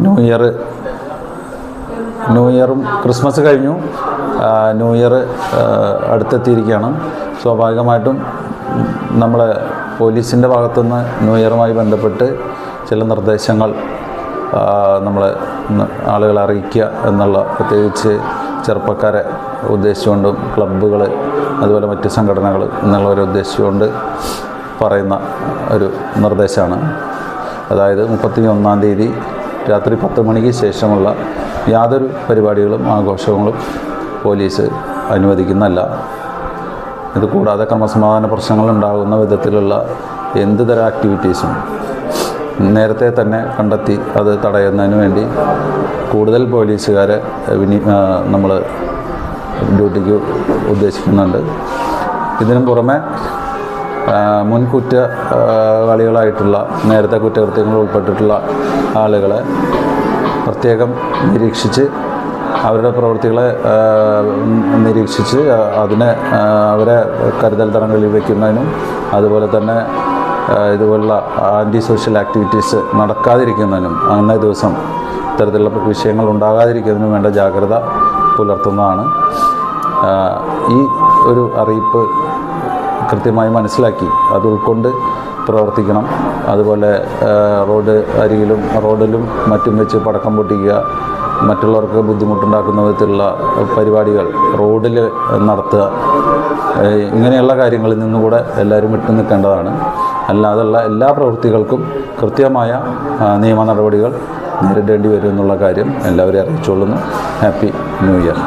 New ഇയറും Christmas കഴിഞ്ഞു, new year അടുത്തെത്തിയിരിക്കുകയാണ്. സ്വാഭാവികമായിട്ടും നമ്മളെ പോലീസിൻ്റെ ഭാഗത്തുനിന്ന് ന്യൂ ഇയറുമായി ബന്ധപ്പെട്ട് ചില നിർദ്ദേശങ്ങൾ നമ്മളെ ആളുകളെ അറിയിക്കുക എന്നുള്ള, പ്രത്യേകിച്ച് ചെറുപ്പക്കാരെ ഉദ്ദേശിച്ചുകൊണ്ടും ക്ലബ്ബുകൾ അതുപോലെ മറ്റ് സംഘടനകൾ എന്നുള്ളവരെ ഉദ്ദേശിച്ചുകൊണ്ട് പറയുന്ന ഒരു നിർദ്ദേശമാണ്. അതായത് 31-ാം തീയതി രാത്രി 10 മണിക്ക് ശേഷമുള്ള യാതൊരു പരിപാടികളും ആഘോഷങ്ങളും പോലീസ് അനുവദിക്കുന്നതല്ല. ഇത് കൂടാതെ ക്രമസമാധാന പ്രശ്നങ്ങൾ ഉണ്ടാകുന്ന വിധത്തിലുള്ള എന്ത് തരം ആക്ടിവിറ്റീസും നേരത്തെ തന്നെ കണ്ടെത്തി അത് തടയുന്നതിന് വേണ്ടി കൂടുതൽ പോലീസുകാരെ നമ്മൾ ഡ്യൂട്ടിക്ക് ഉദ്ദേശിക്കുന്നുണ്ട്. ഇതിനു പുറമെ മുൻ കുറ്റവാളികളായിട്ടുള്ള, നേരത്തെ കുറ്റകൃത്യങ്ങളിൽ ഉൾപ്പെട്ടിട്ടുള്ള ആളുകളെ പ്രത്യേകം നിരീക്ഷിച്ച് അവരുടെ പ്രവൃത്തികളെ നിരീക്ഷിച്ച് അവരെ കരുതൽ തടങ്കലിൽ വയ്ക്കുന്നതിനും അതുപോലെ തന്നെ ഇതുപോലുള്ള ആൻറ്റി സോഷ്യൽ ആക്ടിവിറ്റീസ് നടക്കാതിരിക്കുന്നതിനും അന്നേ ദിവസം ഇത്തരത്തിലുള്ള വിഷയങ്ങൾ ഉണ്ടാകാതിരിക്കുന്നതിനും വേണ്ട ജാഗ്രത പുലർത്തുന്നതാണ്. ഈ ഒരു അറിയിപ്പ് കൃത്യമായി മനസ്സിലാക്കി അത് ഉൾക്കൊണ്ട് പ്രവർത്തിക്കണം. അതുപോലെ റോഡിലും മറ്റും വെച്ച് പടക്കം പൊട്ടിക്കുക, മറ്റുള്ളവർക്ക് ബുദ്ധിമുട്ടുണ്ടാക്കുന്ന വിധത്തിലുള്ള പരിപാടികൾ റോഡിൽ നടത്തുക, ഇങ്ങനെയുള്ള കാര്യങ്ങളിൽ നിന്നുകൂടെ എല്ലാവരും വിട്ടു നിൽക്കേണ്ടതാണ്. അല്ലാതെയുള്ള എല്ലാ പ്രവൃത്തികൾക്കും കൃത്യമായ നിയമ നടപടികൾ നേരിടേണ്ടി വരും എന്നുള്ള കാര്യം എല്ലാവരെയും അറിയിച്ചുകൊള്ളുന്നു. Happy new year.